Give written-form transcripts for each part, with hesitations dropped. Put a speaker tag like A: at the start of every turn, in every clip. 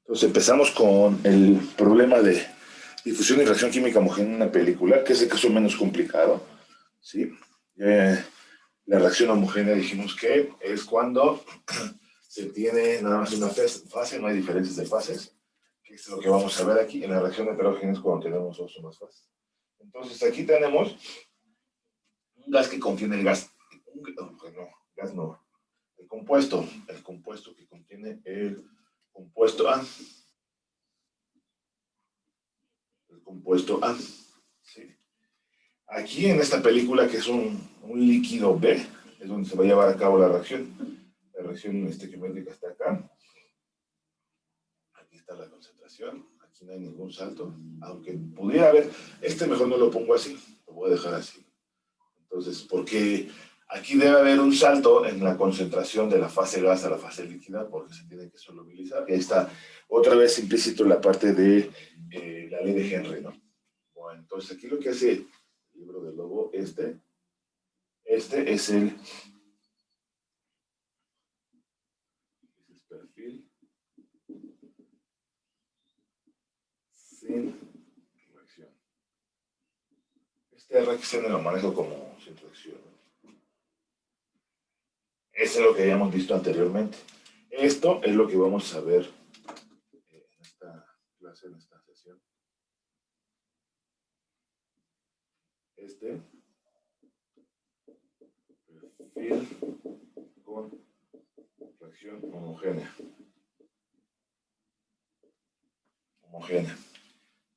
A: Entonces empezamos con el problema de difusión y reacción química homogénea en una película, que es el caso menos complicado, ¿sí? La reacción homogénea dijimos que es cuando se tiene nada más una fase, no hay diferencias de fases, que es lo que vamos a ver aquí. En la reacción heterogénea es cuando tenemos dos o más fases. Entonces aquí tenemos un gas que contiene el gas, el compuesto que contiene el compuesto A, ¿sí? Aquí en esta película, que es un líquido B, es donde se va a llevar a cabo la reacción. La reacción estequiométrica está acá. Aquí está la concentración. Aquí no hay ningún salto. Aunque pudiera haber, mejor no lo pongo así, lo voy a dejar así. Entonces, porque aquí debe haber un salto en la concentración de la fase gas a la fase líquida, porque se tiene que solubilizar. Y ahí está otra vez implícito la parte de la ley de Henry, ¿no? Bueno, entonces aquí lo que hace el libro del lobo, este es el perfil sin reacción. reacción lo manejo como sin reacción. Eso es lo que habíamos visto anteriormente. Esto es lo que vamos a ver en esta clase, en esta sesión. Perfil con reacción homogénea.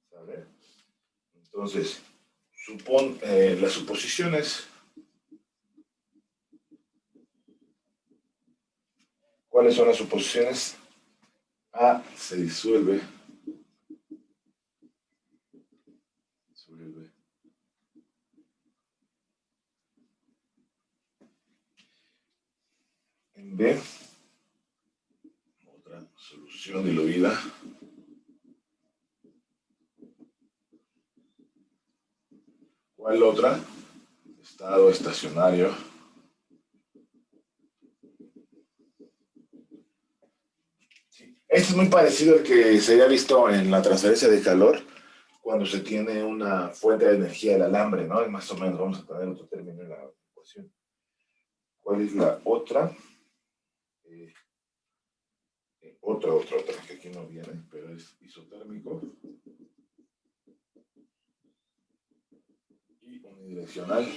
A: ¿Sale? Entonces, las suposiciones. ¿Cuáles son las suposiciones? A se disuelve en B, otra solución diluida. ¿Cuál otra? Estado estacionario. Este es muy parecido al que se había visto en la transferencia de calor, cuando se tiene una fuente de energía del alambre, ¿no? Y más o menos vamos a poner otro término en la ecuación. ¿Cuál es la otra? Otra, que aquí no viene, pero es isotérmico y unidireccional.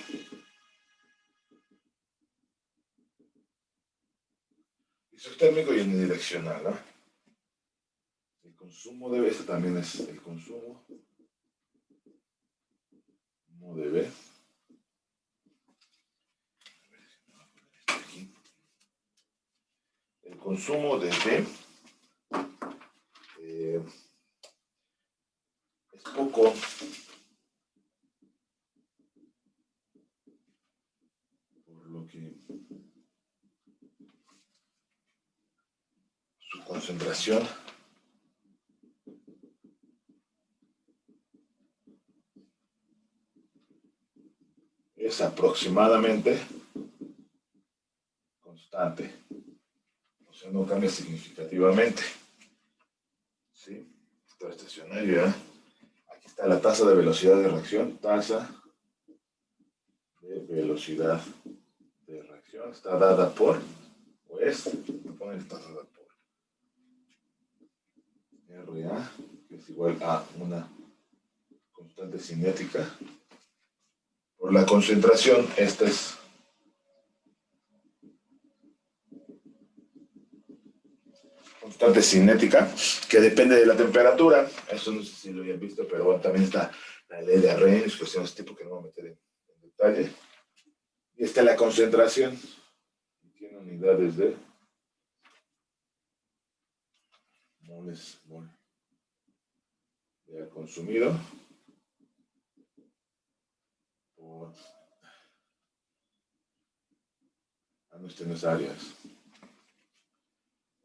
A: Isotérmico y unidireccional, ¿no? El consumo de B, este también es el consumo de B. El consumo de B es poco. Por lo que su concentración es aproximadamente constante, o sea, no cambia significativamente. ¿Sí? Está estacionario, ¿eh? Aquí está la tasa de velocidad de reacción, tasa de velocidad de reacción, está dada por, pues, está dada por RA, que es igual a una constante cinética. Por la concentración, esta es constante cinética, que depende de la temperatura. Eso no sé si lo habían visto, pero bueno, también está la ley de Arrhenius, cuestiones tipo que no voy a meter en detalle. Y está la concentración, tiene unidades de moles de consumido por nuestras áreas,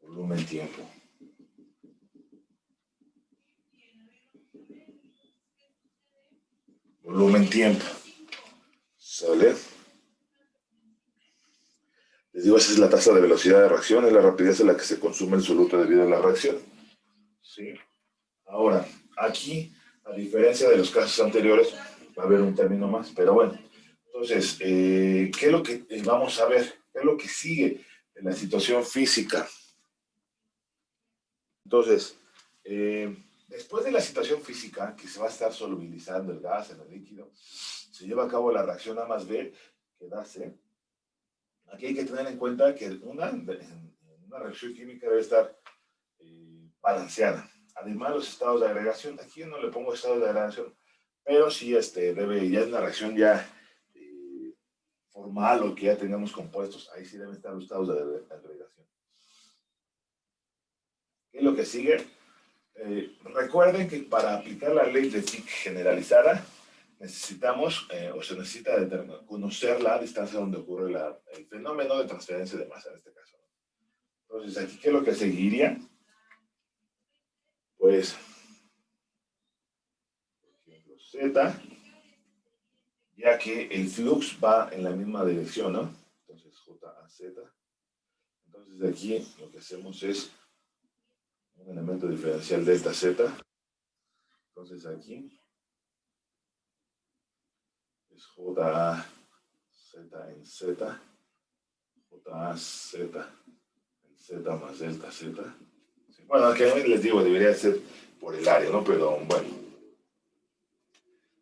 A: volumen, tiempo. Volumen, tiempo. ¿Sale? Les digo, esa es la tasa de velocidad de reacción, es la rapidez a la que se consume el soluto debido a la reacción. ¿sí? Ahora, aquí, a diferencia de los casos anteriores, va a haber un término más, pero bueno. Entonces, ¿qué es lo que vamos a ver? ¿Qué es lo que sigue en la situación física? Entonces, después de la situación física, que se va a estar solubilizando el gas en el líquido, se lleva a cabo la reacción A más B, que da C. Aquí hay que tener en cuenta que una reacción química debe estar balanceada. Además, los estados de agregación, aquí yo no le pongo estados de agregación, pero sí debe, ya es una reacción ya formal o que ya tengamos compuestos, ahí sí deben estar los estados de agregación. ¿Qué es lo que sigue? Recuerden que para aplicar la ley de Fick generalizada, necesitamos o se necesita conocer la distancia donde ocurre el fenómeno de transferencia de masa en este caso. Entonces, aquí, ¿qué es lo que seguiría? Pues, por ejemplo, Z, ya que el flux va en la misma dirección, ¿no? Entonces, JAZ. Entonces, de aquí lo que hacemos es un elemento diferencial delta Z. Entonces, aquí es JAZ en Z, JAZ en Z más delta Z. Bueno, que les digo, debería ser por el área, ¿no? Pero bueno.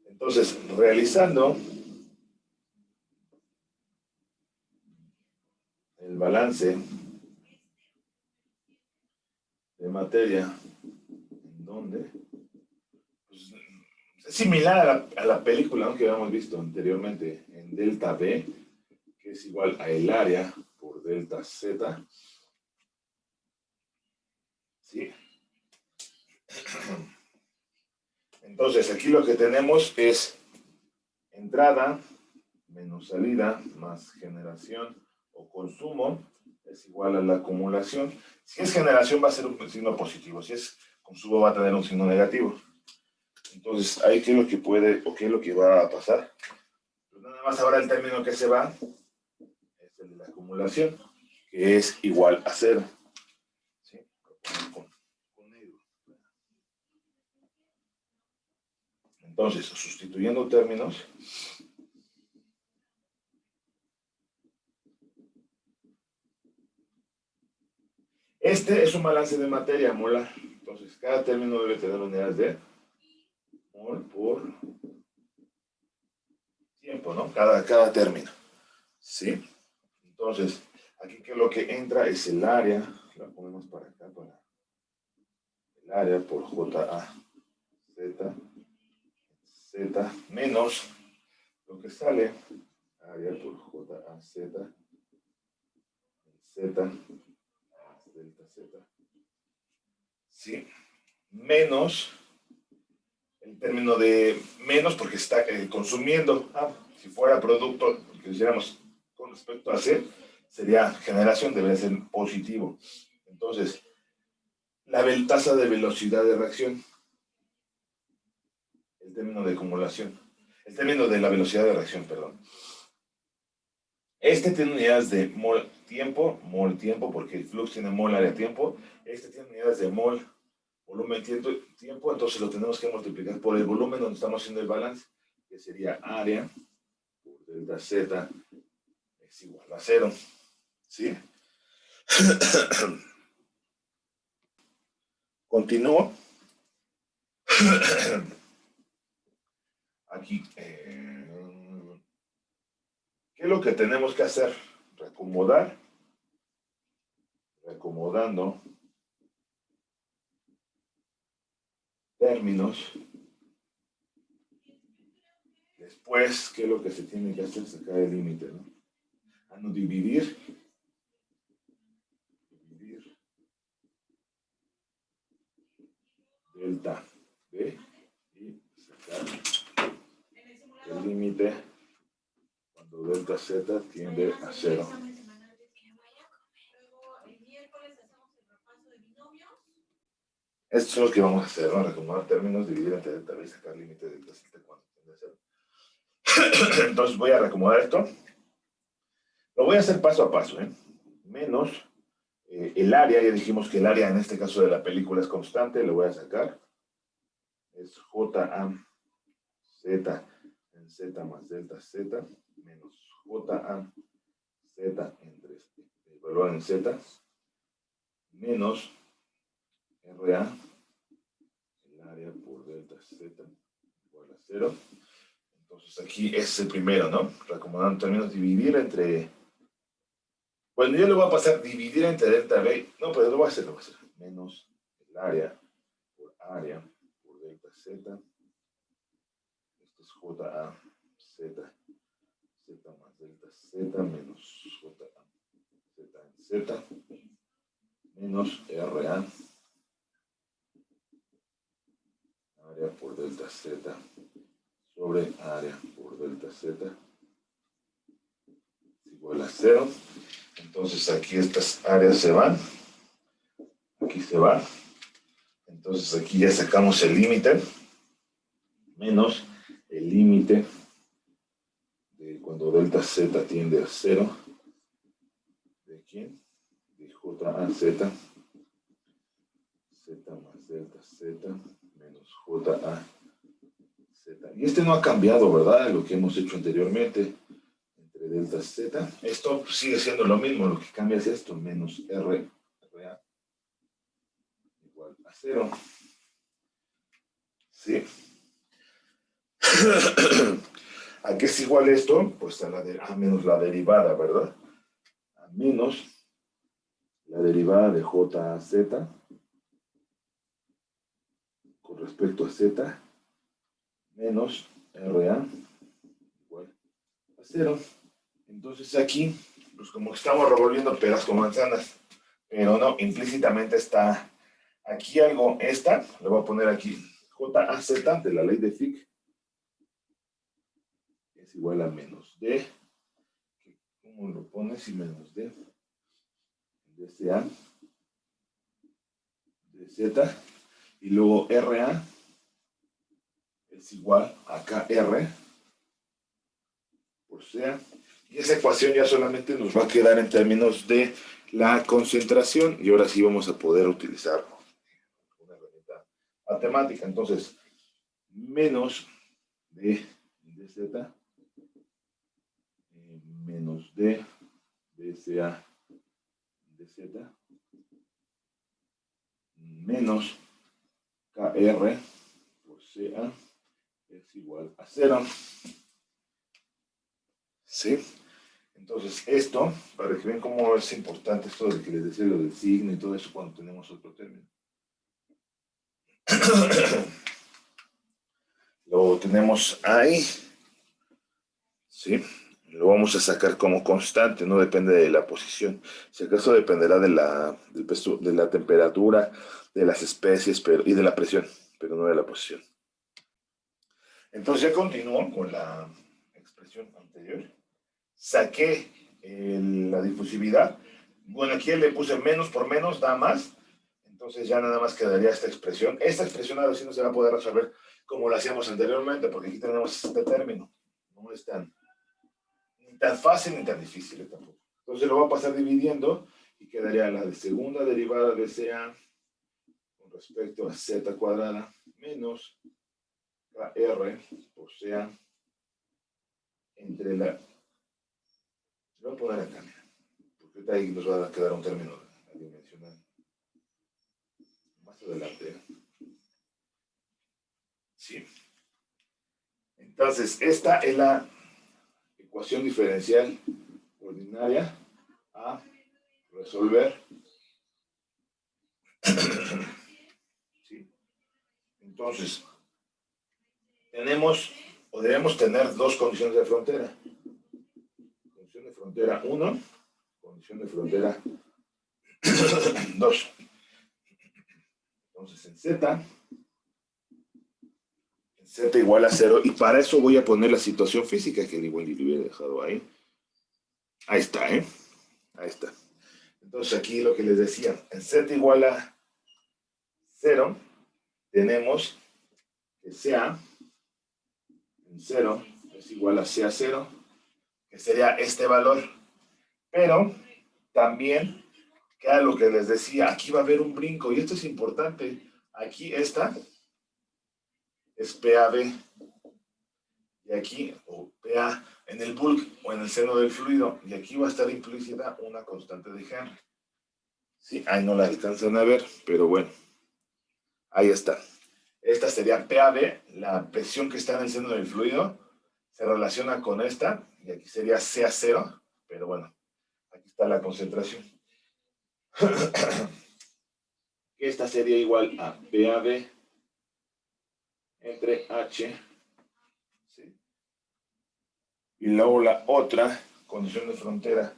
A: Entonces, realizando el balance de materia, ¿en dónde? Pues, es similar a la película, ¿no?, que habíamos visto anteriormente, en delta B, que es igual a el área por delta Z. ¿Sí? Entonces, aquí lo que tenemos es entrada menos salida más generación o consumo es igual a la acumulación. Si es generación va a ser un signo positivo, si es consumo va a tener un signo negativo. Entonces, ahí qué es lo que puede o qué es lo que va a pasar. Pues nada más ahora el término que se va es el de la acumulación, que es igual a cero. ¿Sí? Con negro. Entonces, sustituyendo términos, este es un balance de materia molar. Entonces, cada término debe tener unidades de mol por tiempo, ¿no? Cada término. ¿Sí? Entonces, aquí que lo que entra es el área, la ponemos para acá, para el área por JA, Z, menos lo que sale, área por JA, Z, más delta Z, ¿sí? Menos el término de menos porque está consumiendo. Si fuera producto, que hiciéramos con respecto a C, sería generación, debería ser positivo. Entonces, la tasa de velocidad de reacción, el término de acumulación, el término de la velocidad de reacción, perdón. Este tiene unidades de mol tiempo, porque el flux tiene mol área tiempo. Este tiene unidades de mol volumen tiempo, entonces lo tenemos que multiplicar por el volumen donde estamos haciendo el balance, que sería área por delta Z es igual a 0. ¿Sí? Continúo. Aquí, ¿qué es lo que tenemos que hacer? Reacomodando términos. Después, ¿qué es lo que se tiene que hacer? Sacar el límite, ¿no? No dividir delta B y sacar el límite cuando delta Z tiende a 0. Esto es lo que vamos a hacer, ¿no? Reacomodar términos, dividir entre delta B y sacar el límite de delta Z cuando tiende a 0. Entonces voy a reacomodar esto. Lo voy a hacer paso a paso, ¿eh? Menos El área, ya dijimos que el área en este caso de la película es constante, lo voy a sacar. Es JA Z en Z más delta Z menos JA Z entre el valor en Z menos RA, el área por delta Z igual a 0. Entonces aquí es el primero, ¿no? Recomendando términos, dividir entre... Bueno, yo le voy a pasar dividir entre delta B. No, pero lo voy a hacer. Menos el área por delta Z. Esto es JA Z. Z más delta Z menos JA Z en Z. Menos RA. Área por delta Z sobre área por delta Z es igual a 0. Entonces aquí estas áreas se van. Aquí se va. Entonces aquí ya sacamos el límite. Menos el límite de cuando delta Z tiende a 0. ¿De quién? De JA Z. Z más delta Z menos JA Z. Y este no ha cambiado, ¿verdad? Lo que hemos hecho anteriormente. Entre delta Z. Esto sigue siendo lo mismo. Lo que cambia es esto. Menos RA igual a 0. ¿Sí? ¿A qué es igual esto? Pues a menos la derivada, ¿verdad? A menos la derivada de J a Z con respecto a Z menos RA igual a 0. Entonces aquí, pues como estamos revolviendo peras con manzanas, pero no, implícitamente está aquí algo, le voy a poner aquí JAZ de la ley de Fick es igual a menos D. ¿Cómo lo pones? Y menos D. DCA, DZ, y luego RA es igual a KR por CA. Y esa ecuación ya solamente nos va a quedar en términos de la concentración. Y ahora sí vamos a poder utilizar una herramienta matemática. Entonces, menos D DZ menos D DCA DZ menos KR por CA es igual a 0. ¿Sí? Entonces, esto, para que vean cómo es importante esto de que les decía lo del signo y todo eso cuando tenemos otro término. Lo tenemos ahí. ¿Sí? Lo vamos a sacar como constante, no depende de la posición. Si acaso dependerá del peso, de la temperatura, de las especies y de la presión, pero no de la posición. Entonces ya continúo con la expresión anterior. Saqué la difusividad. Bueno, aquí le puse menos por menos, da más. Entonces ya nada más quedaría esta expresión. Esta expresión ahora sí no se va a poder resolver como lo hacíamos anteriormente, porque aquí tenemos este término. No es ni tan fácil ni tan difícil tampoco. Entonces lo voy a pasar dividiendo y quedaría la segunda derivada de CA con respecto a Z cuadrada menos KR por CA entre la... Lo voy a poner acá, porque ahorita ahí nos va a quedar un término adimensional. Más adelante. Sí. Entonces, esta es la ecuación diferencial ordinaria a resolver. ¿Sí? Entonces, tenemos o debemos tener dos condiciones de frontera. Condición de frontera 1, condición de frontera 2. Entonces, en Z igual a 0, y para eso voy a poner la situación física que igual le hubiera dejado ahí. Ahí está, ¿eh? Ahí está. Entonces aquí lo que les decía, en Z igual a 0, tenemos que CA en 0 es igual a CA0, que sería este valor. Pero también que era lo que les decía, aquí va a haber un brinco, y esto es importante. Aquí esta es PAB, y aquí, o PA, en el bulk o en el seno del fluido, y aquí va a estar implícita una constante de Henry. Sí, ahí no la alcanzan a ver, pero bueno, ahí está. Esta sería PAB, la presión que está en el seno del fluido, se relaciona con esta, y aquí sería CA0, pero bueno, aquí está la concentración. Esta sería igual a PAB entre H, ¿sí? Y luego la otra condición de frontera,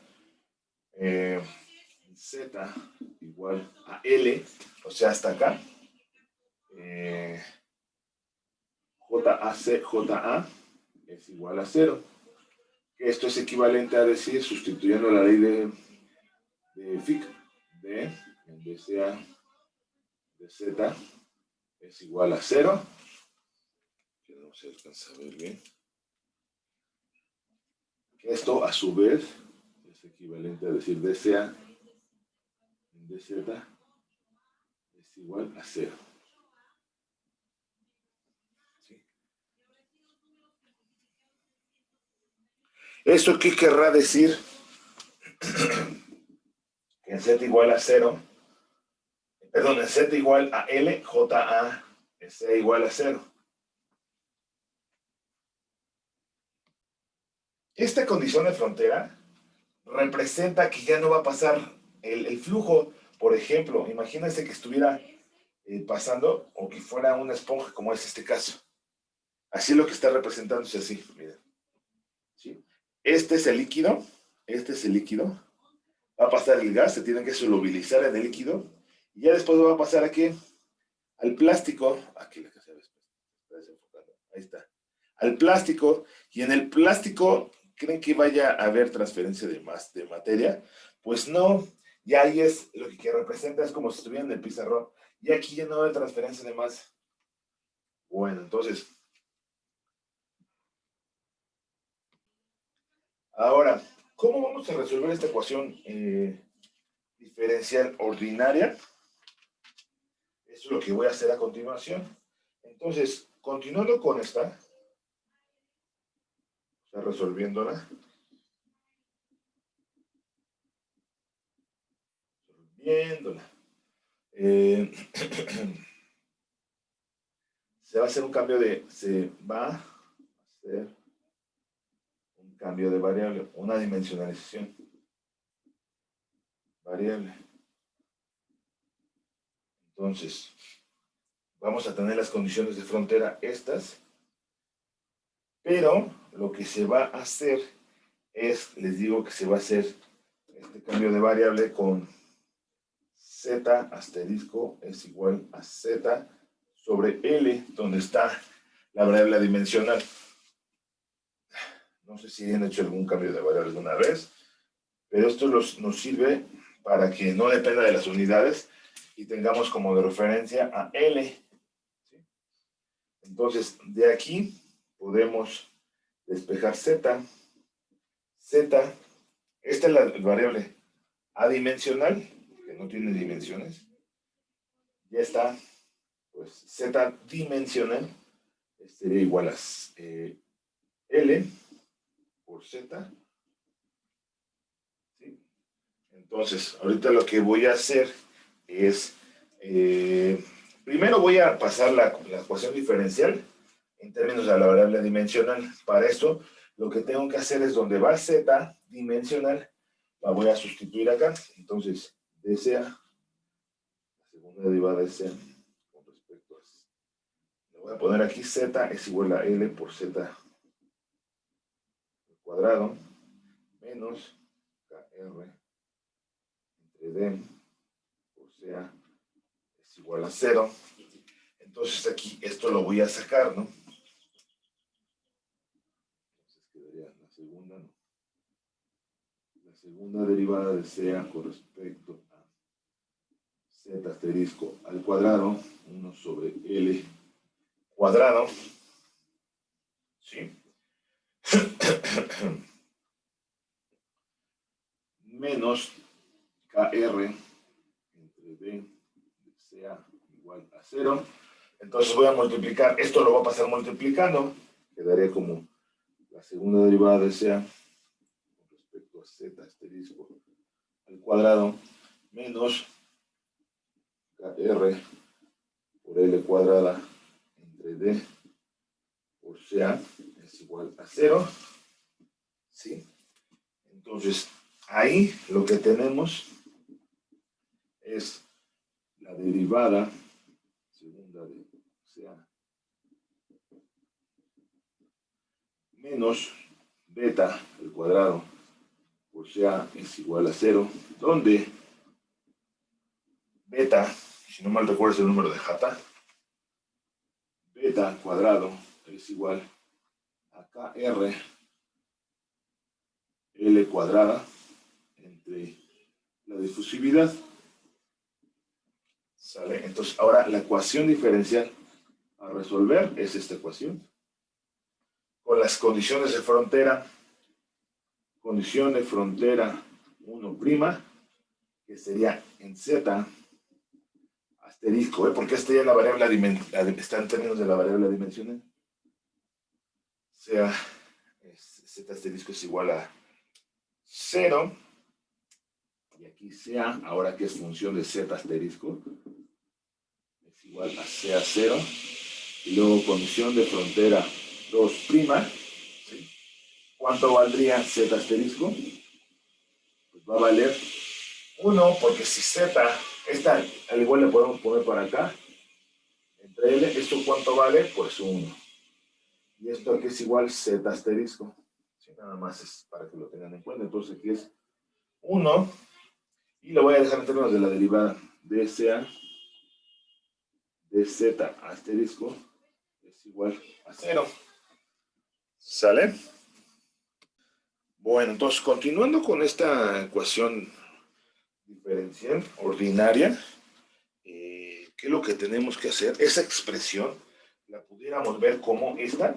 A: Z igual a L, o sea, hasta acá, JAC, JA es igual a 0. Esto es equivalente a decir, sustituyendo la ley de Fick, de DCA de Z es igual a 0, que no se alcanza a ver bien. Esto, a su vez, es equivalente a decir DCA en DZ es igual a 0. ¿Sí? ¿Esto qué querrá decir? Que en Z igual a 0, perdón, en Z igual a L, JA es C igual a 0. Esta condición de frontera representa que ya no va a pasar el flujo. Por ejemplo, imagínense que estuviera pasando o que fuera una esponja, como es este caso. Así es lo que está representándose así, miren. ¿Sí? Este es el líquido, va a pasar el gas, se tiene que solubilizar en el líquido, y ya después va a pasar aquí al plástico, aquí la casa está desenfocando, ahí está, al plástico, y en el plástico, ¿creen que vaya a haber transferencia de materia? Pues no, ya ahí es, lo que representa es como si estuviera en el pizarrón, y aquí ya no hay transferencia de masa. Bueno, entonces, ahora, ¿cómo vamos a resolver esta ecuación diferencial ordinaria? Eso es lo que voy a hacer a continuación. Entonces, continuando con esta, está resolviéndola, se va a hacer un cambio variable, una dimensionalización variable. Entonces, vamos a tener las condiciones de frontera estas, pero lo que se va a hacer es, les digo que se va a hacer este cambio de variable con Z asterisco es igual a Z sobre L, donde está la variable dimensional. No sé si han hecho algún cambio de variable alguna vez, pero esto nos sirve para que no dependa de las unidades y tengamos como de referencia a L. ¿Sí? Entonces, de aquí podemos despejar Z. Z, esta es la variable adimensional, que no tiene dimensiones. Ya está, pues Z dimensional sería igual a L por Z. ¿Sí? Entonces, ahorita lo que voy a hacer es, primero voy a pasar la ecuación diferencial en términos de la variable dimensional. Para eso, lo que tengo que hacer es donde va Z dimensional, la voy a sustituir acá. Entonces, DCA, la segunda derivada de C, con respecto a... Le voy a poner aquí Z es igual a L por Z al cuadrado, menos KR entre D por CA es igual a 0. Entonces aquí esto lo voy a sacar, ¿no? Entonces quedaría la segunda, ¿no? La segunda derivada de CA con respecto a Z asterisco al cuadrado, 1 sobre L cuadrado, ¿sí? Menos KR B sea igual a 0. Entonces voy a multiplicar, esto lo voy a pasar multiplicando, quedaría como la segunda derivada de sea con respecto a z asterisco al cuadrado menos kr por L cuadrada entre D por CA es igual a 0. ¿Sí? Entonces, ahí lo que tenemos es la derivada segunda de CA menos beta al cuadrado por CA es igual a 0, donde beta, si no mal recuerdo es el número de Jata, beta al cuadrado es igual a KR L cuadrada entre la difusividad. ¿Sale? Entonces, ahora la ecuación diferencial a resolver es esta ecuación. Con las condiciones de frontera, condición de frontera 1', que sería en Z asterisco, porque esta ya es la variable, está en términos de la variable dimensional. Sea Z asterisco es igual a 0, y aquí sea, ahora que es función de Z asterisco, es igual a sea 0, y luego condición de frontera 2', ¿sí? ¿Cuánto valdría Z asterisco? Pues va a valer 1, porque si Z, esta al igual le podemos poner para acá, entre L, ¿esto cuánto vale? Pues 1. Y esto aquí es igual Z asterisco. ¿Sí? Nada más es para que lo tengan en cuenta. Entonces aquí es 1, y lo voy a dejar en términos de la derivada de SA, de Z asterisco, es igual a 0. ¿Sale? Bueno, entonces continuando con esta ecuación diferencial ordinaria, ¿qué es lo que tenemos que hacer? Esa expresión la pudiéramos ver como esta,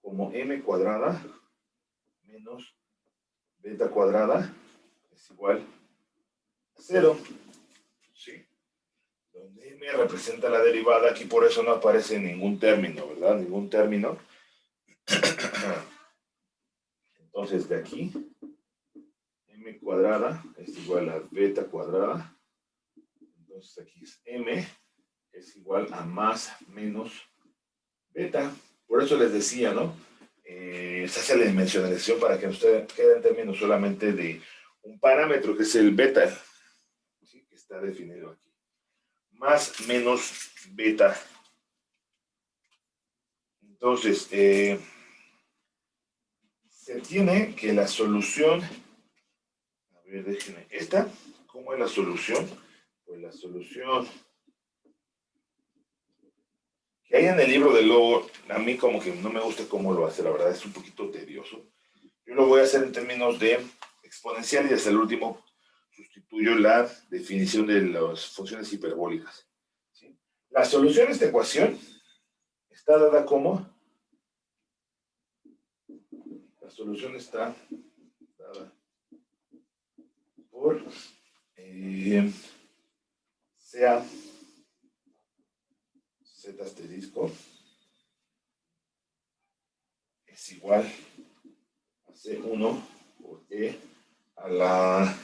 A: como m cuadrada menos beta cuadrada es igual a 0. ¿Sí? Donde m representa la derivada, aquí por eso no aparece ningún término, ¿verdad? Ningún término. Entonces de aquí, m cuadrada es igual a beta cuadrada. Entonces aquí es m es igual a más menos beta. Por eso les decía, ¿no? Se hace la dimensionalización para que usted quede en términos solamente de un parámetro que es el beta, ¿sí? Que está definido aquí. Más menos beta. Entonces, se tiene que la solución, a ver, déjenme, esta, ¿cómo es la solución? Pues la solución que hay en el libro de Logo, a mí como que no me gusta cómo lo hace, la verdad es un poquito tedioso. Yo lo voy a hacer en términos de exponencial y hasta el último sustituyo la definición de las funciones hiperbólicas. ¿Sí? La solución de esta ecuación está dada como, la solución está dada por sea z asterisco es igual a C1 por E a la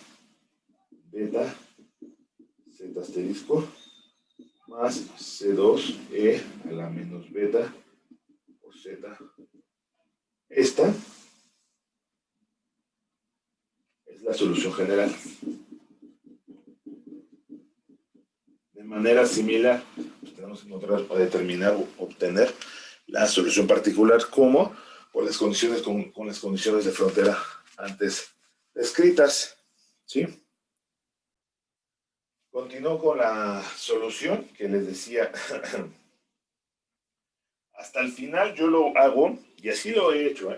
A: beta z asterisco más C2E a la menos beta por Z. Esta es la solución general. De manera similar, pues tenemos que encontrar para determinar o obtener la solución particular como por las condiciones con las condiciones de frontera antes descritas. ¿Sí? Continúo con la solución que les decía. Hasta el final yo lo hago, y así lo he hecho,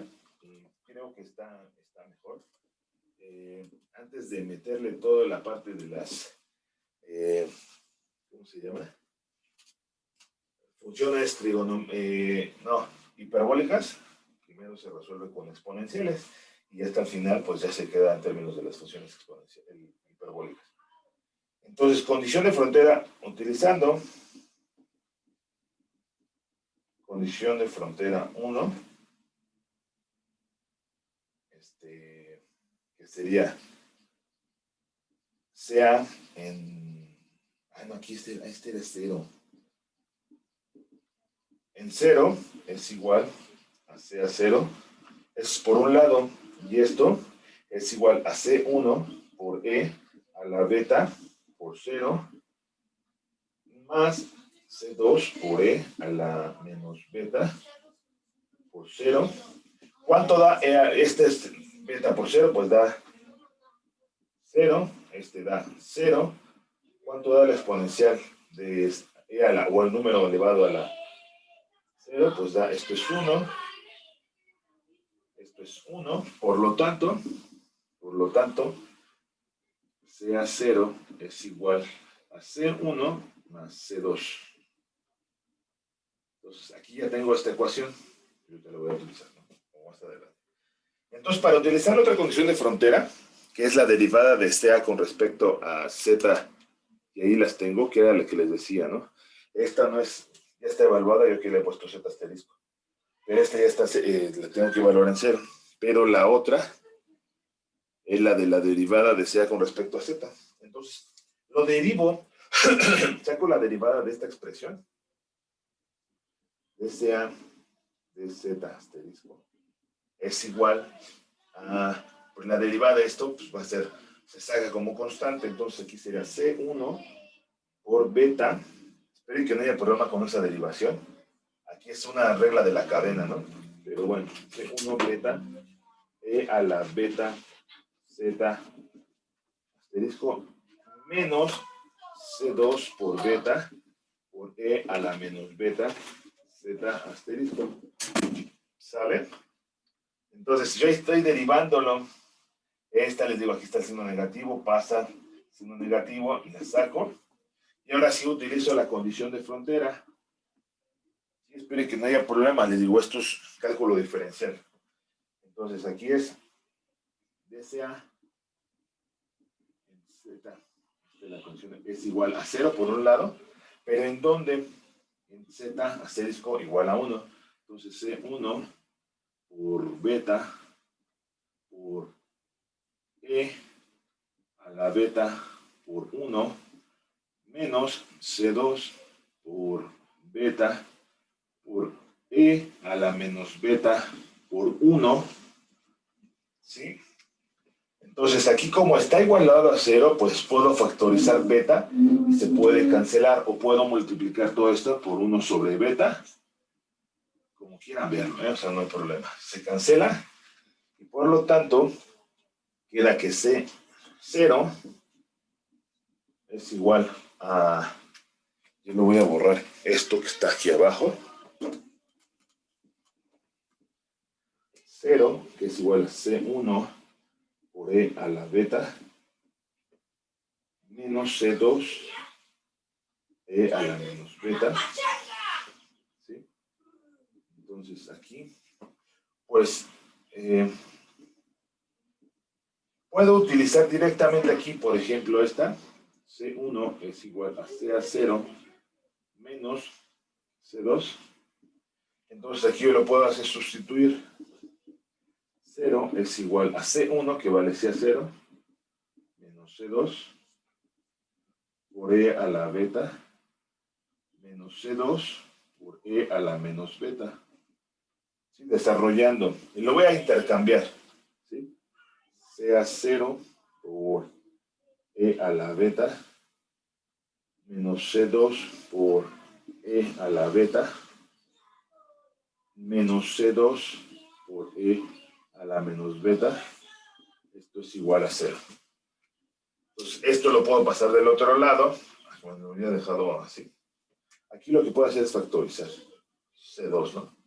A: creo que está mejor. Antes de meterle toda la parte de las, ¿cómo se llama? Funciones hiperbólicas, primero se resuelve con exponenciales, y hasta el final pues ya se queda en términos de las funciones hiperbólicas. Entonces, condición de frontera, utilizando condición de frontera 1, que sería, sea en, no, aquí este era 0. En 0 es igual a sea 0, es por un lado, y esto es igual a C1 por E a la beta por 0 más C2 por E a la menos beta por 0. ¿Cuánto da este beta por 0? Pues da 0, da 0. ¿Cuánto da la exponencial de E a la, o el número elevado a la 0? Pues da, esto es 1, esto es 1, por lo tanto, sea 0 es igual a C1 más C2. Entonces, aquí ya tengo esta ecuación. Yo te la voy a utilizar, ¿no? Como más adelante. Entonces, para utilizar otra condición de frontera, que es la derivada de CA con respecto a Z, y ahí las tengo, que era la que les decía, ¿no? Esta no es, ya está evaluada, yo aquí le he puesto Z asterisco. Pero esta ya está, la tengo que evaluar en 0. Pero la otra es la de la derivada de CA con respecto a Z. Entonces, lo derivo, saco la derivada de esta expresión, de CA de Z asterisco, es igual a, pues la derivada de esto pues va a ser, se saca como constante, entonces aquí sería C1 por beta. Espero que no haya problema con esa derivación. Aquí es una regla de la cadena, ¿no? Pero bueno, C1 beta E a la beta Z asterisco menos C2 por beta por E a la menos beta Z asterisco. ¿Sale? Entonces, yo estoy derivándolo. Esta, les digo, aquí está el signo negativo, pasa el signo negativo y la saco. Y ahora sí utilizo la condición de frontera. Sí, espero que no haya problema, les digo, esto es cálculo diferencial. Entonces, aquí es dSA en Z. La condición es igual a 0 por un lado, pero en donde en Z asterisco igual a 1. Entonces, C1 por beta por E a la beta por 1 menos C2 por beta por E a la menos beta por 1, ¿sí? Entonces aquí como está igualado a 0, pues puedo factorizar beta y se puede cancelar, o puedo multiplicar todo esto por 1 sobre beta, como quieran verlo, ¿eh? O sea, no hay problema. Se cancela y por lo tanto queda que C0 es igual a, yo lo voy a borrar esto que está aquí abajo, 0, que es igual a C1 por E a la beta, menos C2 E a la menos beta, ¿sí? Entonces aquí, pues, puedo utilizar directamente aquí, por ejemplo, esta, C1 es igual a CA0 menos C2. Entonces aquí yo lo puedo hacer sustituir. 0 es igual a C1, que vale CA0, menos C2, por E a la beta, menos C2, por E a la menos beta. ¿Sí? Desarrollando. Y lo voy a intercambiar. ¿Sí? CA0 por E a la beta, menos C2 por E a la beta, menos C2 por E a la menos beta. Esto es igual a 0. Entonces, esto lo puedo pasar del otro lado. Bueno, lo había dejado así. Aquí lo que puedo hacer es factorizar C2, ¿no?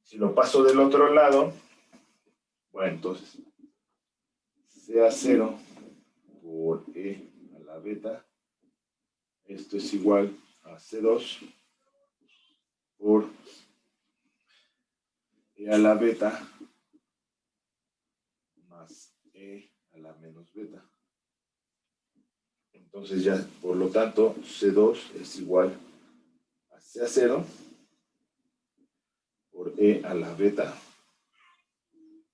A: Si lo paso del otro lado, bueno, entonces, sea 0 por E a la beta, esto es igual a C2 por E a la beta más E a la menos beta. Entonces ya, por lo tanto, C2 es igual a CA0 por E a la beta,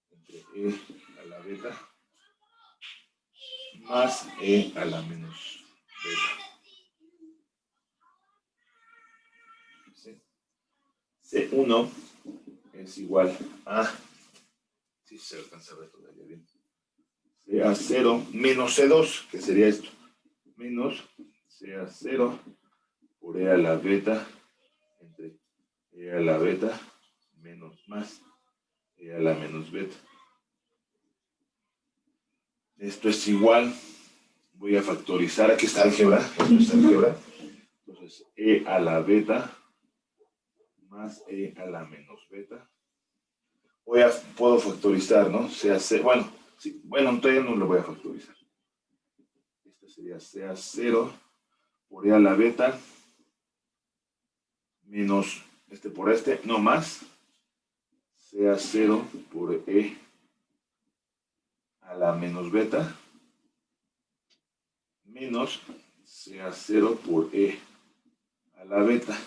A: entre E a la beta, más E a la menos beta. ¿Sí? C1 es igual a, si se alcanza a ver todavía bien, CA0 menos C2, que sería esto, menos CA0 por E a la beta, entre E a la beta, menos más E a la menos beta. Esto es igual, voy a factorizar, aquí está álgebra, entonces E a la beta más E a la menos beta. Puedo factorizar, ¿no? Bueno, sí, bueno, todavía no lo voy a factorizar. Este sería CA0 por E a la beta menos por no más CA0 por E a la menos beta menos CA0 por E a la beta.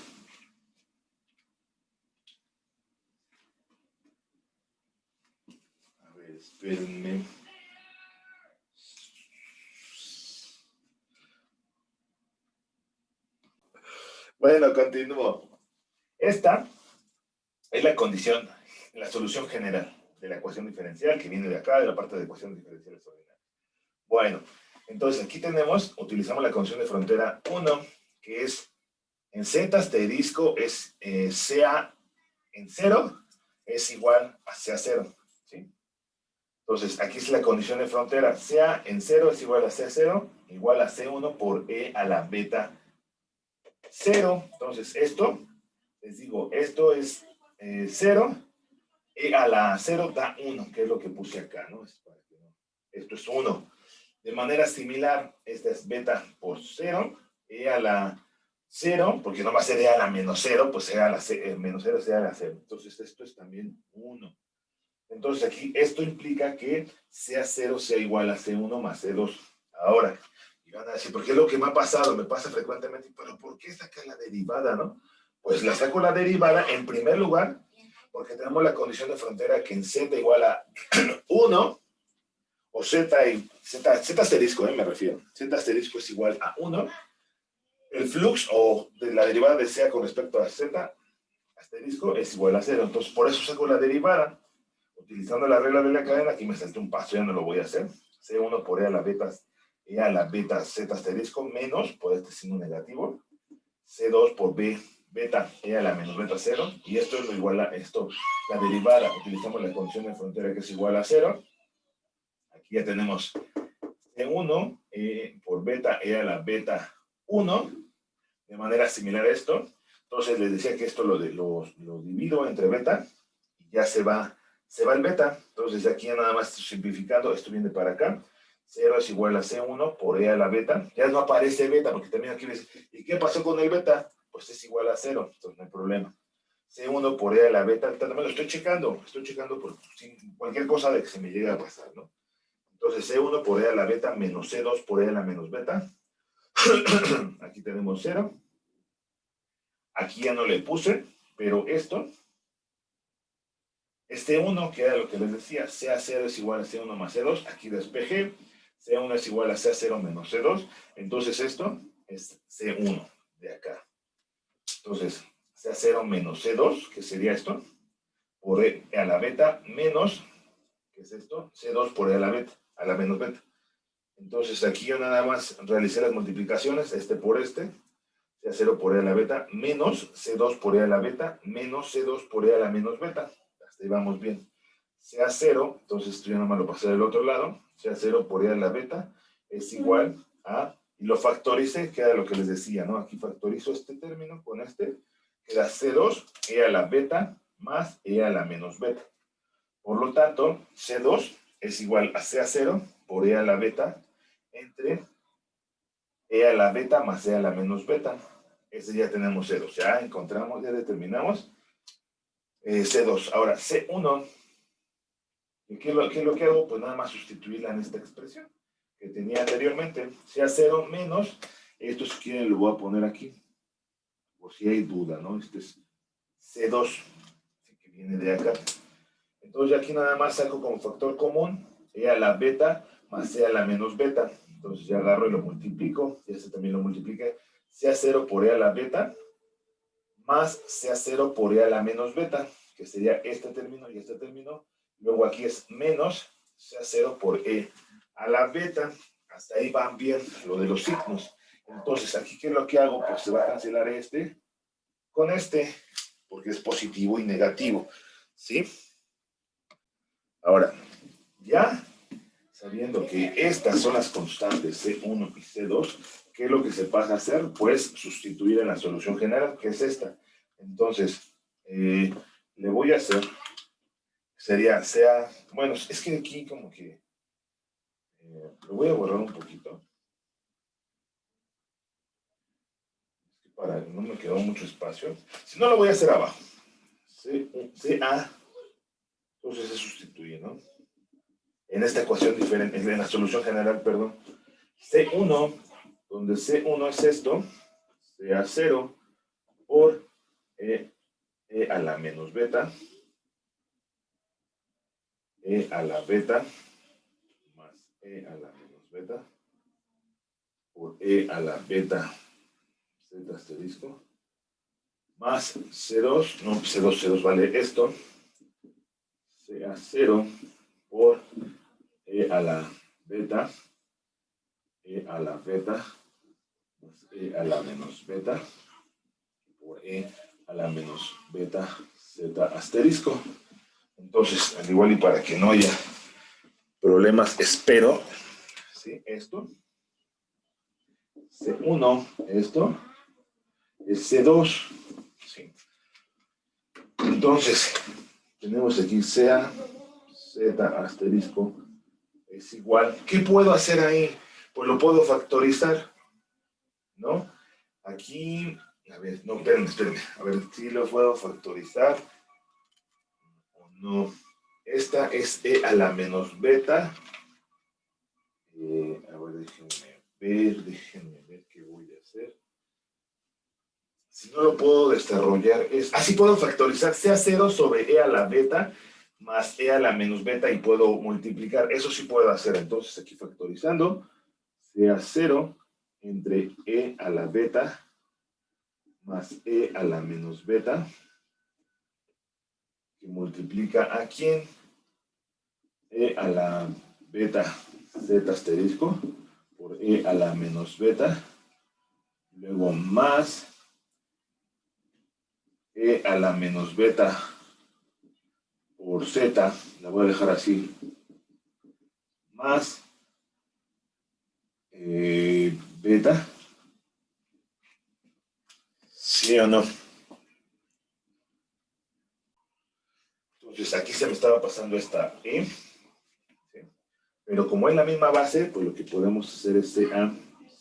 A: A ver, espérenme. Bueno, continúo. Esta es la condición, la solución general de la ecuación diferencial que viene de acá, de la parte de ecuaciones diferenciales ordinarias. Bueno, entonces aquí utilizamos la condición de frontera 1, que es en Z asterisco es CA en 0 es igual a CA0, ¿sí? Entonces, aquí es la condición de frontera. CA en 0 es igual a C0, igual a C1 por E a la beta 0. Entonces, esto, les digo, esto es 0, E a la 0 da 1, que es lo que puse acá, ¿no? Esto es 1. De manera similar, esta es beta por 0, E a la 0, porque no va a ser E a la menos 0, pues E a la menos 0 es E a la 0. Entonces, esto es también 1. Entonces, aquí esto implica que CA0 sea igual a C1 más C2. Ahora, y van a decir, ¿por qué es lo que me ha pasado? Me pasa frecuentemente, pero ¿por qué sacar la derivada, no? Pues la saco la derivada en primer lugar, porque tenemos la condición de frontera que en Z igual a 1, o Z asterisco, me refiero. Z asterisco es igual a 1. El flux o de la derivada de CA con respecto a Z asterisco es igual a 0. Entonces, por eso saco la derivada. Utilizando la regla de la cadena, aquí me salté un paso, ya no lo voy a hacer. C1 por E a la beta Z asterisco menos, por este signo negativo, C2 por B beta E a la menos beta 0, y esto es lo igual a esto, la derivada, utilizamos la condición de frontera que es igual a 0. Aquí ya tenemos C1 por beta E a la beta 1, de manera similar a esto. Entonces les decía que esto lo divido entre beta, y ya se va el beta. Entonces aquí ya nada más simplificando, esto viene para acá. 0 es igual a C1 por E a la beta. Ya no aparece beta, porque también aquí ves, ¿y qué pasó con el beta? Pues es igual a 0, entonces no hay problema. C1 por E a la beta, también lo estoy checando por cualquier cosa de que se me llegue a pasar, ¿no? Entonces C1 por E a la beta menos C2 por E a la menos beta. Aquí tenemos 0. Aquí ya no le puse, pero esto, este 1, que era lo que les decía, CA0 es igual a C1 más C2, aquí despejé, C1 es igual a CA0 menos C2, entonces esto es C1 de acá. Entonces, CA0 menos C2, que sería esto, por E a la beta, menos, ¿qué es esto? C2 por E a la beta, a la menos beta. Entonces aquí yo nada más realicé las multiplicaciones, por CA0 por E a la beta, menos C2 por E a la beta, menos C2 por E a la menos beta. Hasta ahí vamos bien. CA0, entonces esto ya nada más lo pasé del otro lado, CA0 por E a la beta es igual a, y lo factoricé, que era lo que les decía, ¿no? Aquí factorizo este término con queda C2 E a la beta más E a la menos beta. Por lo tanto, C2 es igual a CA0 por E a la beta entre E a la beta más E a la menos beta. Ese ya tenemos C2. Ya encontramos, ya determinamos C2. Ahora, C1, ¿qué es lo que hago? Pues nada más sustituirla en esta expresión, que que tenía anteriormente, sea 0 menos, esto si quieren lo voy a poner aquí, por si hay duda, ¿no? Este es C2, que viene de acá. Entonces aquí nada más saco como factor común E a la beta más E a la menos beta. Entonces ya agarro y lo multiplico, y este también lo multiplique, sea 0 por E a la beta, más sea 0 por E a la menos beta, que sería este término y este término. Luego aquí es menos sea 0 por E a la beta. Hasta ahí van bien lo de los signos. Entonces aquí, ¿qué es lo que hago? Pues se va a cancelar este con este, porque es positivo y negativo, ¿sí? Ahora, ya sabiendo que estas son las constantes C1 y C2, ¿qué es lo que se pasa a hacer? Pues sustituir en la solución general, que es esta. Entonces, le voy a hacer, sería, bueno, es que aquí como que, lo voy a borrar un poquito. Para no me quedó mucho espacio. Si no, lo voy a hacer abajo. CA, entonces se sustituye, ¿no? En esta ecuación diferente, en la solución general, perdón. C1, donde C1 es esto, sea 0 por E a la menos beta, E a la beta, más E a la menos beta, por E a la beta, Z asterisco, más C2, no, C2 vale esto, sea 0 por E a la beta, E a la beta, más E a la menos beta, por E a la menos beta, Z asterisco. Entonces, al igual y para que no haya problemas, espero, ¿sí? Esto, C1, esto, es C2, ¿sí? Entonces, tenemos aquí sea Z asterisco es igual. ¿Qué puedo hacer ahí? Pues lo puedo factorizar, ¿no? Aquí, a ver, no, espérenme. A ver, si lo puedo factorizar o no. Esta es E a la menos beta. A ver, déjenme ver qué voy a hacer. Si no lo puedo desarrollar, así puedo factorizar, sea 0 sobre E a la beta más E a la menos beta y puedo multiplicar. Eso sí puedo hacer. Entonces aquí factorizando, sea 0 entre E a la beta más E a la menos beta, que multiplica a quién? E a la beta Z asterisco por E a la menos beta, luego más E a la menos beta por Z, la voy a dejar así, más beta, ¿sí o no? Entonces aquí se me estaba pasando esta E, ¿sí? Pero como es la misma base, pues lo que podemos hacer es CA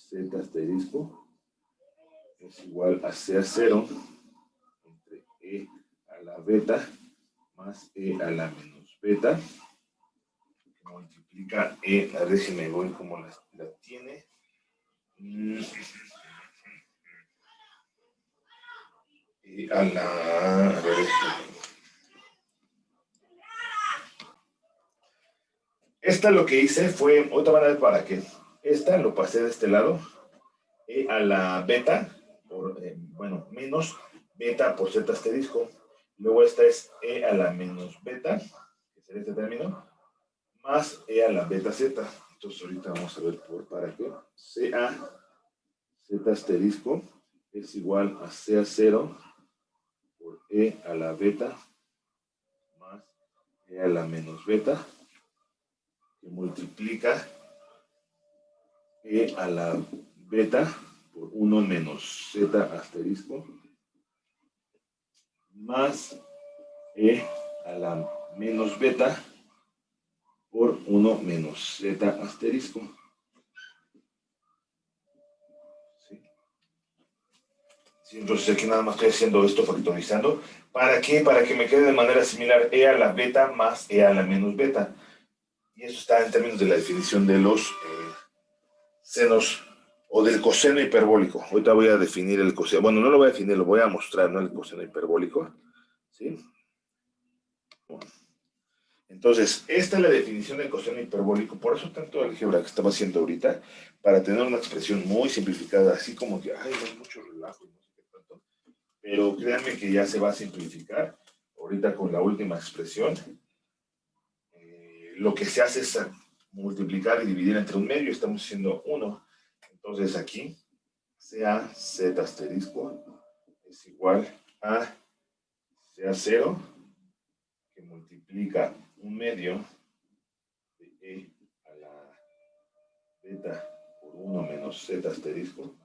A: Z asterisco es igual a CA0 entre E a la beta más E a la menos beta, que multiplica E, a ver si me voy como la tiene. E a la, a ver, esta lo que hice fue, otra manera para que esta lo pasé de este lado, E a la beta, por, bueno, menos beta por Z asterisco. Luego esta es E a la menos beta, que sería este término, más E a la beta Z. Entonces ahorita vamos a ver para qué. CA Z asterisco es igual a CA0 por E a la beta más E a la menos beta, que multiplica E a la beta por 1 menos Z asterisco más E a la menos beta por 1 menos Z asterisco. ¿Sí? Sí, entonces aquí nada más estoy haciendo esto factorizando. ¿Para qué? Para que me quede de manera similar E a la beta más E a la menos beta. Y eso está en términos de la definición de los senos o del coseno hiperbólico. Ahorita voy a definir el coseno. Bueno, no lo voy a definir, lo voy a mostrar, ¿no? El coseno hiperbólico. ¿Sí? Bueno. Entonces, esta es la definición del coseno hiperbólico. Por eso tanto álgebra que estaba haciendo ahorita, para tener una expresión muy simplificada, así como que, ay, no hay mucho relajo, no sé qué tanto. Pero créanme que ya se va a simplificar. Ahorita con la última expresión, lo que se hace es multiplicar y dividir entre un medio. Estamos haciendo 1. Entonces aquí, sea z asterisco es igual a sea 0, que multiplica un medio de e a la beta por 1 menos z asterisco,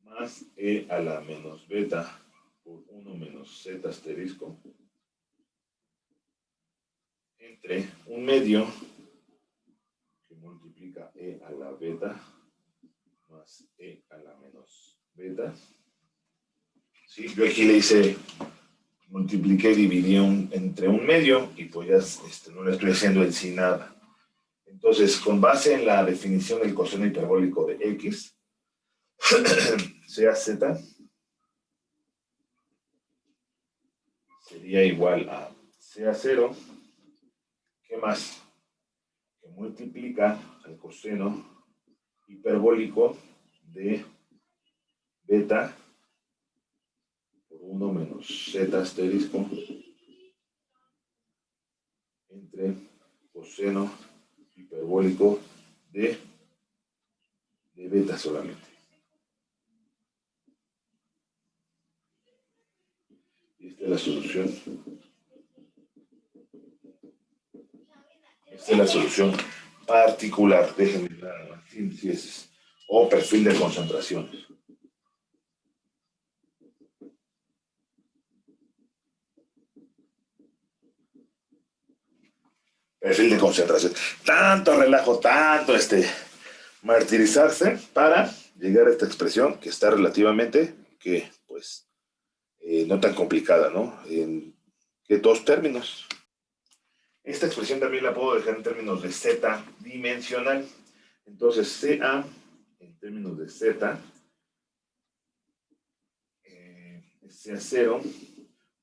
A: más e a la menos beta por 1 menos z asterisco, entre un medio que multiplica e a la beta más e a la menos beta. Sí, yo aquí le hice, multipliqué y dividí entre un medio y pues ya no le estoy haciendo en sí nada. Entonces, con base en la definición del coseno hiperbólico de x, sea z sería igual a sea 0, ¿qué más? Que multiplica el coseno hiperbólico de beta por 1 menos z asterisco entre coseno hiperbólico de beta solamente. Y esta es la solución. Esta es la solución particular. Déjenme ver síntesis o perfil de concentración. Perfil de concentración. Tanto relajo, tanto martirizarse para llegar a esta expresión que está relativamente, que pues, no tan complicada, ¿no? En que dos términos. Esta expresión también la puedo dejar en términos de z dimensional. Entonces, CA, en términos de z, sea 0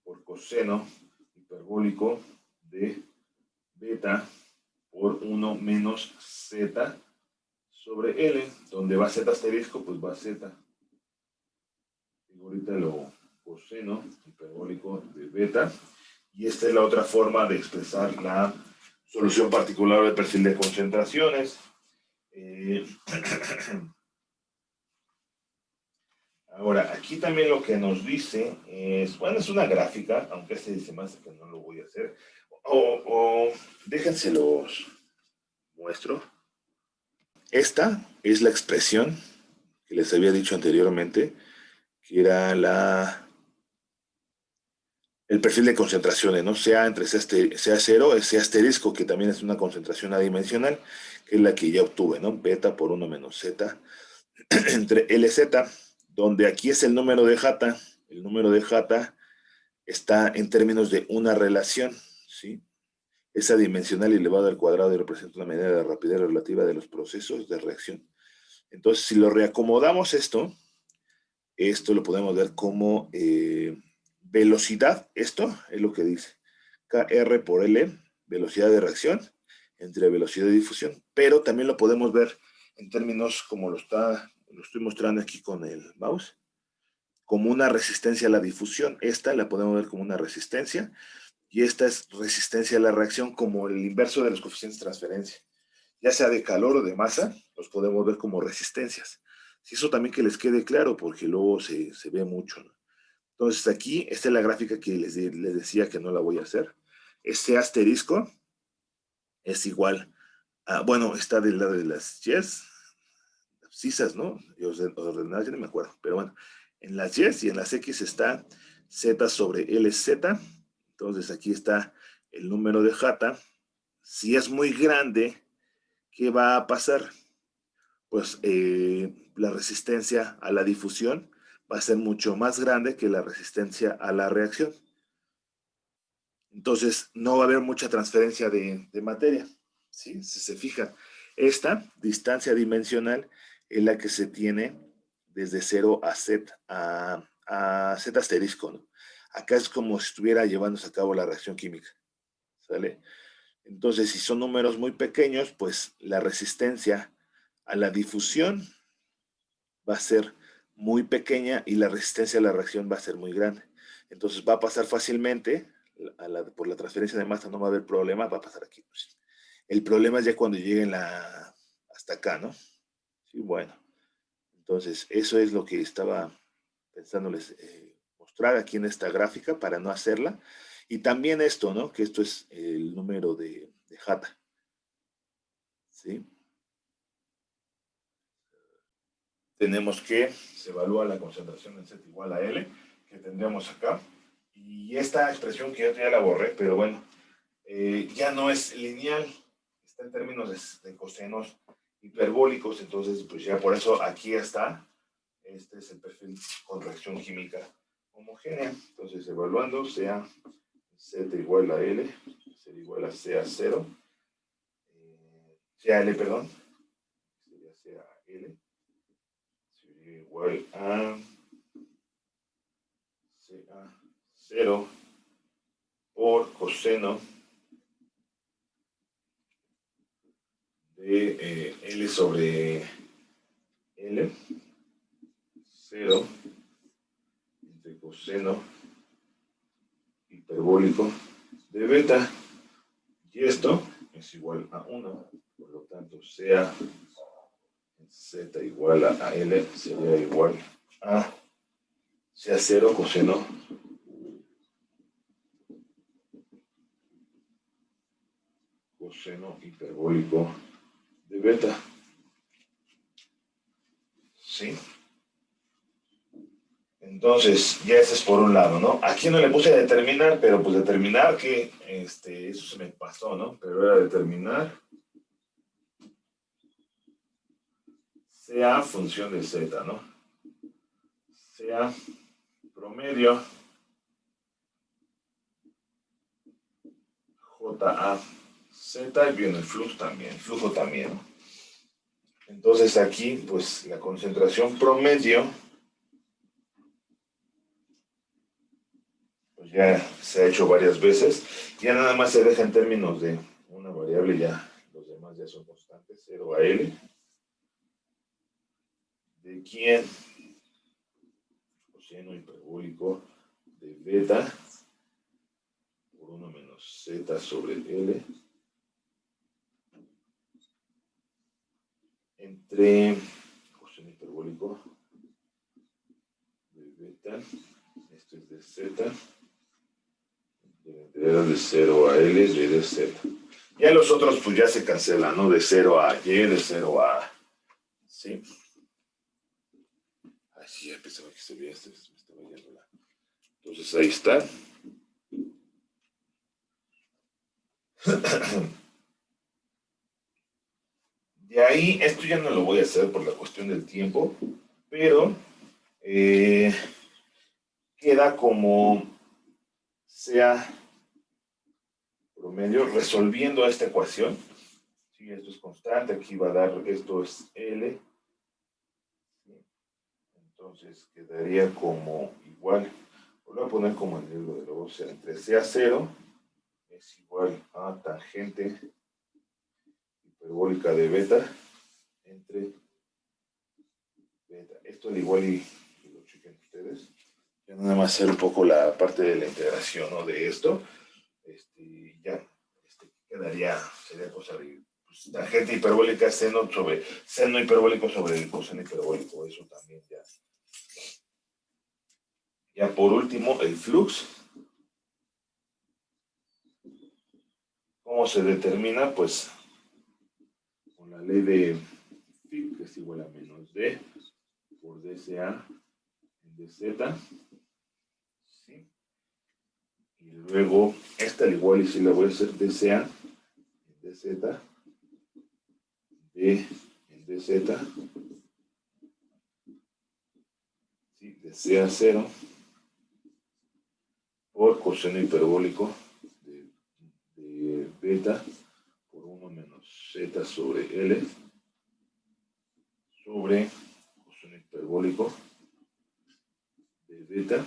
A: por coseno hiperbólico de beta por 1 menos z sobre L, donde va z asterisco, pues va z. Y ahorita lo coseno hiperbólico de beta. Y esta es la otra forma de expresar la solución particular del perfil de concentraciones. Ahora, aquí también lo que nos dice es, bueno, es una gráfica, aunque dice más que no lo voy a hacer. O déjense los muestro. Esta es la expresión que les había dicho anteriormente, que era el perfil de concentraciones, ¿no? Sea entre sea 0, sea asterisco, que también es una concentración adimensional, que es la que ya obtuve, ¿no? Beta por 1 menos z, entre LZ, donde aquí es el número de J. El número de J está en términos de una relación, ¿sí? Es adimensional y elevado al cuadrado y representa una medida de rapidez relativa de los procesos de reacción. Entonces, si lo reacomodamos esto lo podemos ver como velocidad. Esto es lo que dice. KR por L, velocidad de reacción, entre velocidad de difusión. Pero también lo podemos ver en términos como lo estoy mostrando aquí con el mouse, como una resistencia a la difusión. Esta la podemos ver como una resistencia, y esta es resistencia a la reacción, como el inverso de los coeficientes de transferencia. Ya sea de calor o de masa, los podemos ver como resistencias. Si eso también que les quede claro, porque luego se ve mucho, ¿no? Entonces aquí, esta es la gráfica que les decía que no la voy a hacer. Este asterisco es igual a, bueno, está del lado de las yes, abscisas, ¿no? Ordenadas, ya no me acuerdo, pero bueno, en las yes y en las x está z sobre LZ. Entonces aquí está el número de J. Si es muy grande, ¿qué va a pasar? Pues la resistencia a la difusión va a ser mucho más grande que la resistencia a la reacción. Entonces no va a haber mucha transferencia de materia, ¿sí? Si se fijan, esta distancia dimensional es la que se tiene desde 0 a z, a z asterisco, ¿no? Acá es como si estuviera llevándose a cabo la reacción química, ¿sale? Entonces, si son números muy pequeños, pues la resistencia a la difusión va a ser muy pequeña y la resistencia a la reacción va a ser muy grande. Entonces va a pasar fácilmente, por la transferencia de masa no va a haber problema, va a pasar aquí. Pues. El problema es ya cuando lleguen hasta acá, ¿no? Sí, bueno. Entonces, eso es lo que estaba pensándoles mostrar aquí en esta gráfica para no hacerla. Y también esto, ¿no? Que esto es el número de Hata. ¿Sí? Tenemos que se evalúa la concentración en Z igual a L, que tendríamos acá. Y esta expresión que yo ya la borré, pero bueno, ya no es lineal, está en términos de cosenos hiperbólicos, entonces pues ya por eso aquí está. Este es el perfil con reacción química homogénea. Entonces, evaluando, sea Z igual a L, Z igual a C a 0, sea L, perdón, sería C a L, sería igual a C a 0 por coseno de L sobre L, 0 entre coseno hiperbólico de beta, y esto es igual a 1, por lo tanto sea Z igual a L sería igual a sea 0 coseno hiperbólico de beta. ¿Sí? Entonces, ya ese es por un lado, ¿no? Aquí no le puse a determinar, pero pues determinar que, eso se me pasó, ¿no? Pero era determinar sea función de Z, ¿no? Sea promedio JA Z y viene el flujo también. Entonces aquí, pues la concentración promedio, pues ya se ha hecho varias veces. Ya nada más se deja en términos de una variable, ya los demás ya son constantes, 0 a L. ¿De quién? Coseno hiperbólico de beta por 1 menos Z sobre L entre coseno hiperbólico de beta, esto es de Z, de la integral de 0 a L de dz. Ya los otros pues ya se cancelan, ¿no? De 0 a Y, de 0 a... ¿Sí? Ay, sí, ya pensaba que se veía esto, me estaba yendo la... Entonces ahí está. De ahí, esto ya no lo voy a hacer por la cuestión del tiempo, pero queda como sea promedio resolviendo esta ecuación. Si esto es constante, aquí va a dar, esto es L. Entonces quedaría como igual, lo voy a poner como en el libro de luego, o sea, entre C a 0 es igual a tangente hiperbólica de beta entre beta. Esto al igual y lo chequen ustedes. Ya nada más hacer un poco la parte de la integración, ¿no? De esto. Ya quedaría, sería cosa de pues, tangente hiperbólica seno hiperbólico sobre el coseno hiperbólico. Eso también ya. Ya por último, el flux. ¿Cómo se determina? Pues con la ley de Fick, que es igual a menos D por dCA en dz. ¿Sí? Y luego, esta al igual y si la voy a hacer dCA en dz, D en dz, ¿sí? dCA 0 por coseno hiperbólico de beta por 1 menos z sobre L sobre coseno hiperbólico de beta.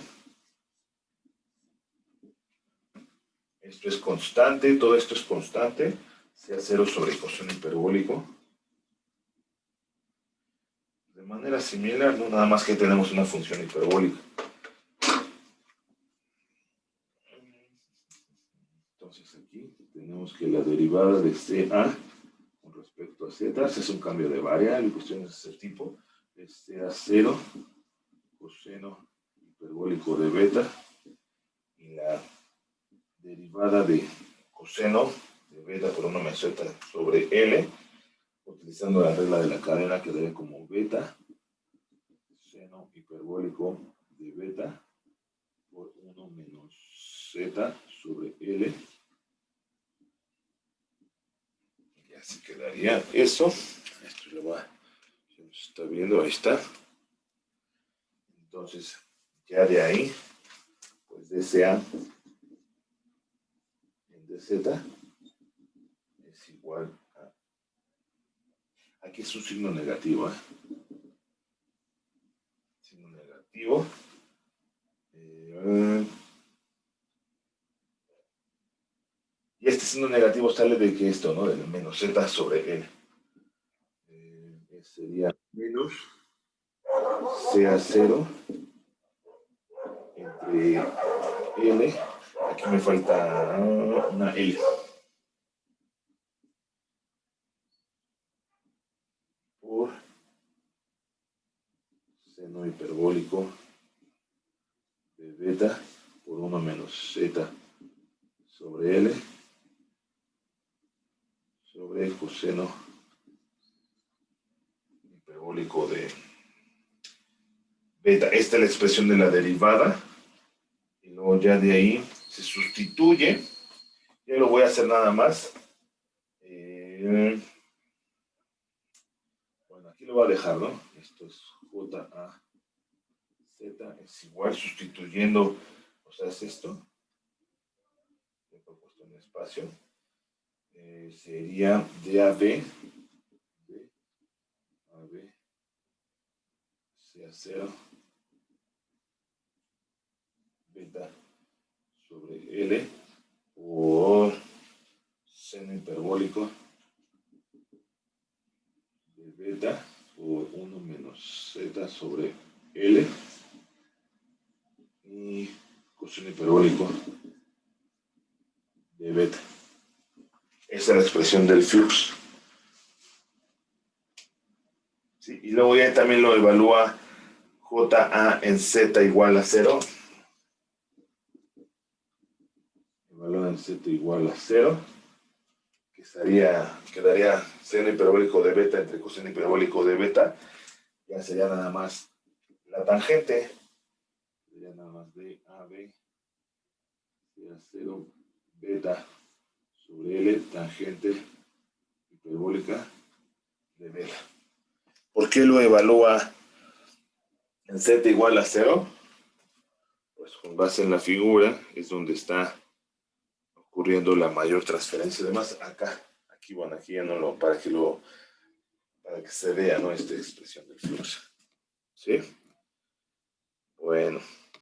A: Esto es constante, todo esto es constante, sea 0 sobre coseno hiperbólico. De manera similar, no nada más que tenemos una función hiperbólica. Entonces aquí tenemos que la derivada de CA con respecto a Z, es un cambio de variable, cuestiones de ese tipo, es CA0 coseno hiperbólico de beta, y la derivada de coseno de beta por 1 menos Z sobre L, utilizando la regla de la cadena, quedaría como beta seno hiperbólico de beta por 1 menos Z sobre L. Y así quedaría eso. Esto lo va, se está viendo, ahí está. Entonces, ya de ahí, pues dSA en dz es igual a... Aquí es un signo negativo, signo negativo. Y este signo negativo sale de que esto, ¿no? Del menos z sobre L. Sería menos CA0 entre L. Aquí me falta una L. Por seno hiperbólico de beta por 1 menos Z sobre L sobre el coseno hiperbólico de beta. Esta es la expresión de la derivada. Y luego ya de ahí se sustituye. Yo lo voy a hacer nada más. Bueno, aquí lo voy a dejar, ¿no? Esto es JA. Z es igual, sustituyendo, o sea, es esto. He propuesto un espacio. Sería DAB, CA0, beta sobre L, por seno hiperbólico de beta por 1 menos Z sobre L, y coseno hiperbólico de beta. Esa es la expresión del flux. Sí, y luego ya también lo evalúa JA en Z igual a 0. Evalúa en Z igual a 0. Que quedaría seno hiperbólico de beta entre coseno hiperbólico de beta. Ya sería nada más la tangente. Sería nada más DAB. Sería 0 beta sobre L, tangente hiperbólica de beta. ¿Por qué lo evalúa en Z igual a 0? Pues con base en la figura es donde está ocurriendo la mayor transferencia. Además, aquí, bueno, aquí ya no lo, para que se vea, ¿no? Esta expresión del flujo. ¿Sí? Bueno.